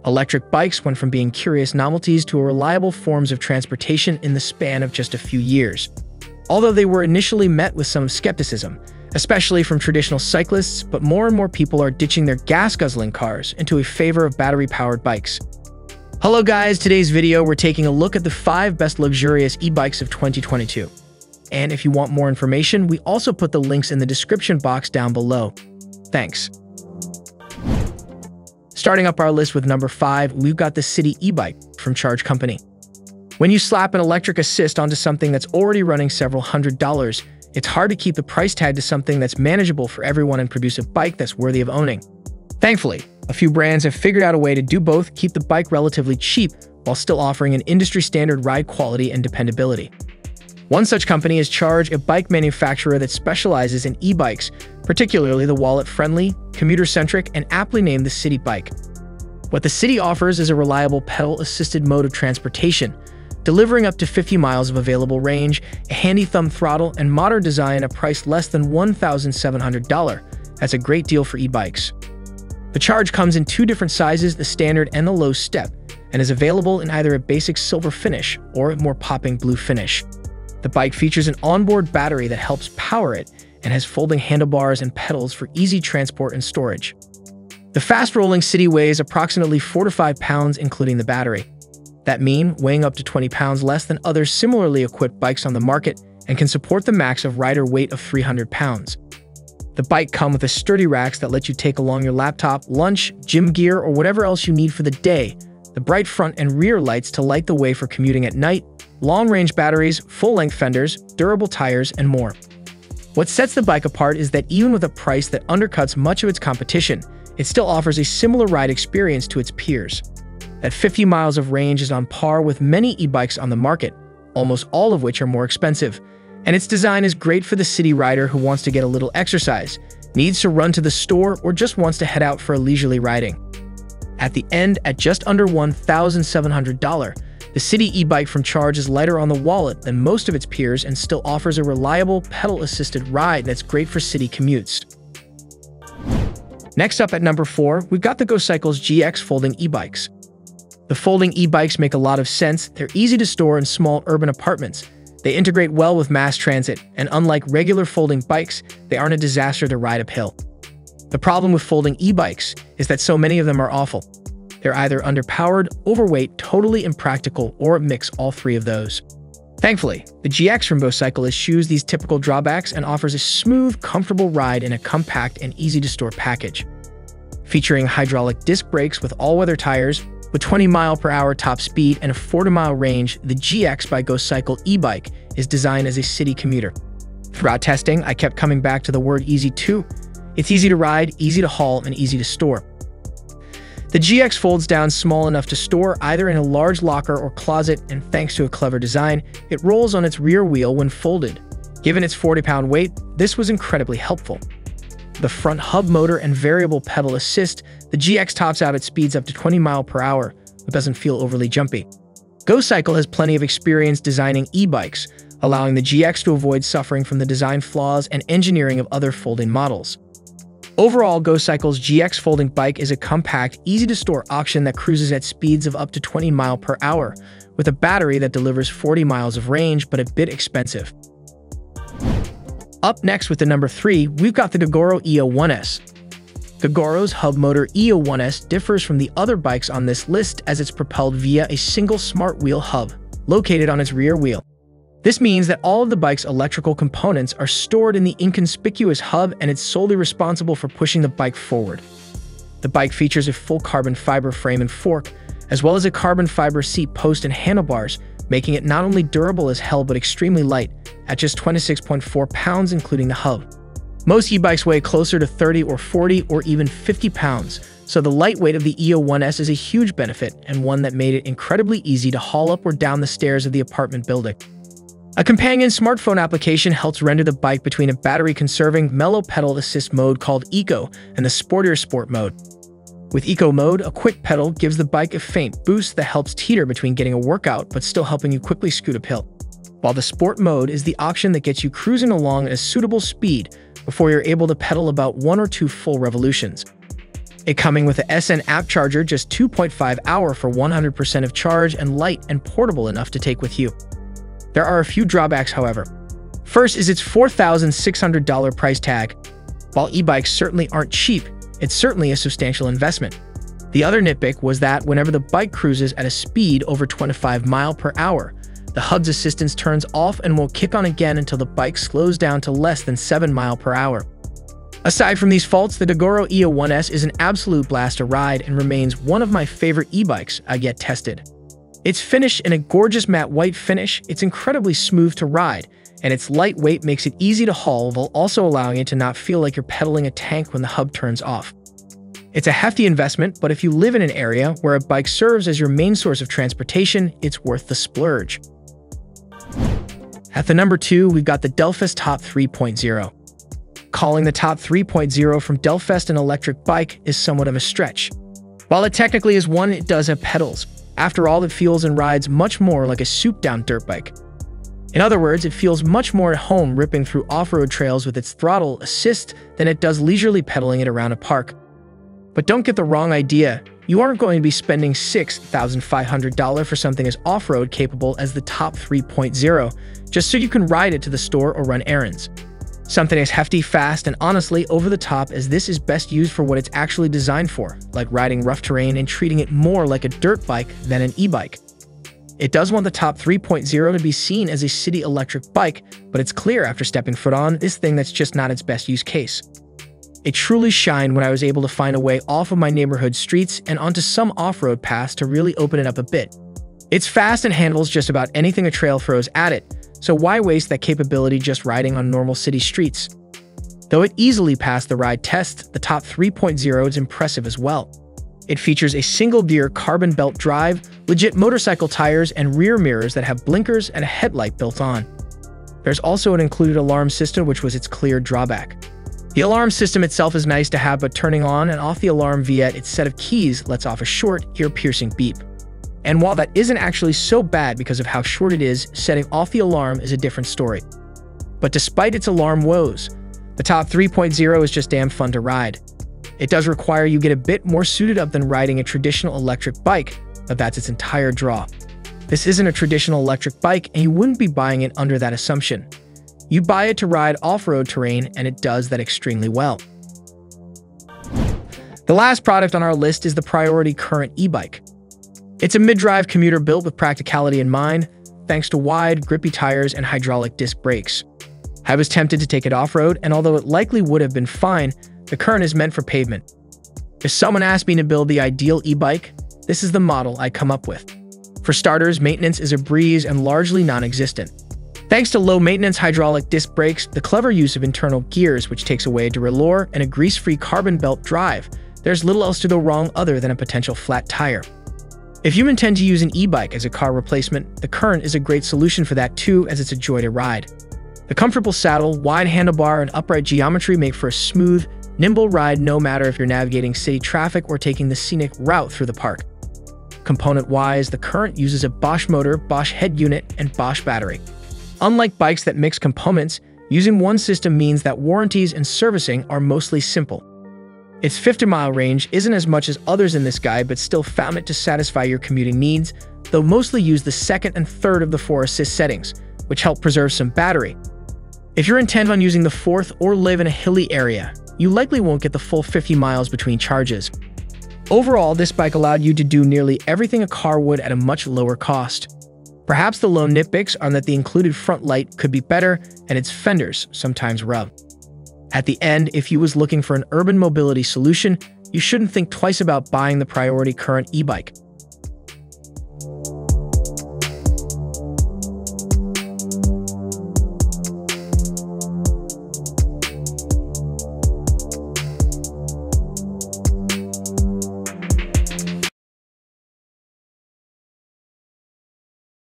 Electric bikes went from being curious novelties to reliable forms of transportation in the span of just a few years. Although they were initially met with some skepticism, especially from traditional cyclists, but more and more people are ditching their gas-guzzling cars into a favor of battery-powered bikes. Hello guys, today's video we're taking a look at the 5 best luxurious e-bikes of 2022. And if you want more information, we also put the links in the description box down below. Thanks. Starting up our list with number 5, we've got the City e-bike from Charge Company. When you slap an electric assist onto something that's already running several $100s, it's hard to keep the price tag to something that's manageable for everyone and produce a bike that's worthy of owning. Thankfully, a few brands have figured out a way to do both, keep the bike relatively cheap while still offering an industry-standard ride quality and dependability. One such company is Charge, a bike manufacturer that specializes in e-bikes, particularly the wallet-friendly, commuter-centric, and aptly named the City bike. What the City offers is a reliable pedal-assisted mode of transportation, delivering up to 50 miles of available range, a handy thumb throttle, and modern design at a price less than $1,700. That's a great deal for e-bikes. The Charge comes in 2 different sizes, the standard and the low step, and is available in either a basic silver finish or a more popping blue finish. The bike features an onboard battery that helps power it and has folding handlebars and pedals for easy transport and storage. The fast-rolling City weighs approximately 4 to 5 pounds, including the battery. That means weighing up to 20 pounds less than other similarly equipped bikes on the market and can support the max of rider weight of 300 pounds. The bike comes with a sturdy racks that let you take along your laptop, lunch, gym gear, or whatever else you need for the day, the bright front and rear lights to light the way for commuting at night, long-range batteries, full-length fenders, durable tires, and more. What sets the bike apart is that even with a price that undercuts much of its competition, it still offers a similar ride experience to its peers. At 50 miles of range is on par with many e-bikes on the market, almost all of which are more expensive. And its design is great for the City rider who wants to get a little exercise, needs to run to the store, or just wants to head out for a leisurely riding. At the end, at just under $1,700, the City e-bike from Charge is lighter on the wallet than most of its peers and still offers a reliable pedal-assisted ride that's great for city commutes. Next up at number 4, we've got the GoCycle GX folding e-bikes. The folding e-bikes make a lot of sense. They're easy to store in small urban apartments. They integrate well with mass transit, and unlike regular folding bikes, they aren't a disaster to ride uphill. The problem with folding e-bikes is that so many of them are awful. They're either underpowered, overweight, totally impractical, or mix all 3 of those. Thankfully, the GX from GoCycle eschews these typical drawbacks and offers a smooth, comfortable ride in a compact and easy-to-store package. Featuring hydraulic disc brakes with all-weather tires, with 20-mile-per-hour top speed and a 40-mile range, the GX by GoCycle e-bike is designed as a city commuter. Throughout testing, I kept coming back to the word easy too. It's easy to ride, easy to haul, and easy to store. The GX folds down small enough to store either in a large locker or closet, and thanks to a clever design, it rolls on its rear wheel when folded. Given its 40-pound weight, this was incredibly helpful. The front hub motor and variable pedal assist, the GX tops out at speeds up to 20 miles per hour, but doesn't feel overly jumpy. GoCycle has plenty of experience designing e-bikes, allowing the GX to avoid suffering from the design flaws and engineering of other folding models. Overall, GoCycle's GX folding bike is a compact, easy-to-store option that cruises at speeds of up to 20 miles per hour, with a battery that delivers 40 miles of range, but a bit expensive. Up next with the number 3, we've got the Gogoro E01S. Gogoro's hub motor E01S differs from the other bikes on this list as it's propelled via a single smart wheel hub, located on its rear wheel. This means that all of the bike's electrical components are stored in the inconspicuous hub, and it's solely responsible for pushing the bike forward. The bike features a full carbon fiber frame and fork, as well as a carbon fiber seat post and handlebars, making it not only durable as hell but extremely light, at just 26.4 pounds including the hub. Most e-bikes weigh closer to 30 or 40 or even 50 pounds, so the lightweight of the E01S is a huge benefit and one that made it incredibly easy to haul up or down the stairs of the apartment building. A companion smartphone application helps render the bike between a battery-conserving mellow pedal assist mode called Eeyo and the sportier sport mode. With Eco mode, a quick pedal gives the bike a faint boost that helps teeter between getting a workout but still helping you quickly scoot uphill. While the sport mode is the option that gets you cruising along at a suitable speed before you're able to pedal about 1 or 2 full revolutions. It coming with a SN app charger, just 2.5 hour for 100% of charge, and light and portable enough to take with you. There are a few drawbacks, however. First is its $4,600 price tag. While e-bikes certainly aren't cheap, it's certainly a substantial investment. The other nitpick was that whenever the bike cruises at a speed over 25 miles per hour, the hub's assistance turns off and won't kick on again until the bike slows down to less than 7 miles per hour. Aside from these faults, the Gogoro E01S is an absolute blast to ride and remains one of my favorite e-bikes I get tested. It's finished in a gorgeous matte white finish, it's incredibly smooth to ride, and its lightweight makes it easy to haul while also allowing it to not feel like you're pedaling a tank when the hub turns off. It's a hefty investment, but if you live in an area where a bike serves as your main source of transportation, it's worth the splurge. At the number 2, we've got the Delfast Top 3.0. Calling the Top 3.0 from Delfest an electric bike is somewhat of a stretch. While it technically is one, it does have pedals. After all, it feels and rides much more like a souped-down dirt bike. In other words, it feels much more at home ripping through off-road trails with its throttle assist than it does leisurely pedaling it around a park. But don't get the wrong idea, you aren't going to be spending $6,500 for something as off-road capable as the Top 3.0 just so you can ride it to the store or run errands. Something as hefty, fast, and honestly over the top as this is best used for what it's actually designed for, like riding rough terrain and treating it more like a dirt bike than an e-bike. It does want the Top 3.0 to be seen as a city electric bike, but it's clear after stepping foot on this thing that's just not its best use case. It truly shined when I was able to find a way off of my neighborhood streets and onto some off-road paths to really open it up a bit. It's fast and handles just about anything a trail throws at it, so why waste that capability just riding on normal city streets? Though it easily passed the ride test, the Top 3.0 is impressive as well. It features a single-gear carbon belt drive, legit motorcycle tires, and rear mirrors that have blinkers and a headlight built on. There's also an included alarm system, which was its clear drawback. The alarm system itself is nice to have, but turning on and off the alarm via its set of keys lets off a short, ear-piercing beep. And while that isn't actually so bad because of how short it is, setting off the alarm is a different story. But despite its alarm woes, the Top 3.0 is just damn fun to ride. It does require you get a bit more suited up than riding a traditional electric bike, but that's its entire draw. This isn't a traditional electric bike, and you wouldn't be buying it under that assumption. You buy it to ride off-road terrain, and it does that extremely well. The last product on our list is the Priority Current e-bike. It's a mid-drive commuter built with practicality in mind, thanks to wide, grippy tires and hydraulic disc brakes. I was tempted to take it off-road, and although it likely would have been fine, the Current is meant for pavement. If someone asked me to build the ideal e-bike, this is the model I come up with. For starters, maintenance is a breeze and largely non-existent. Thanks to low-maintenance hydraulic disc brakes, the clever use of internal gears, which takes away a derailleur, and a grease-free carbon belt drive, there's little else to go wrong other than a potential flat tire. If you intend to use an e-bike as a car replacement, the Current is a great solution for that too, as it's a joy to ride. The comfortable saddle, wide handlebar, and upright geometry make for a smooth, nimble ride no matter if you're navigating city traffic or taking the scenic route through the park. Component-wise, the Current uses a Bosch motor, Bosch head unit, and Bosch battery. Unlike bikes that mix components, using one system means that warranties and servicing are mostly simple. Its 50-mile range isn't as much as others in this guide, but still found it to satisfy your commuting needs, though mostly use the second and third of the 4 assist settings, which help preserve some battery. If you're intent on using the fourth or live in a hilly area, you likely won't get the full 50 miles between charges. Overall, this bike allowed you to do nearly everything a car would at a much lower cost. Perhaps the lone nitpicks are that the included front light could be better and its fenders sometimes rub. At the end, if you was looking for an urban mobility solution, you shouldn't think twice about buying the Priority Current e-bike.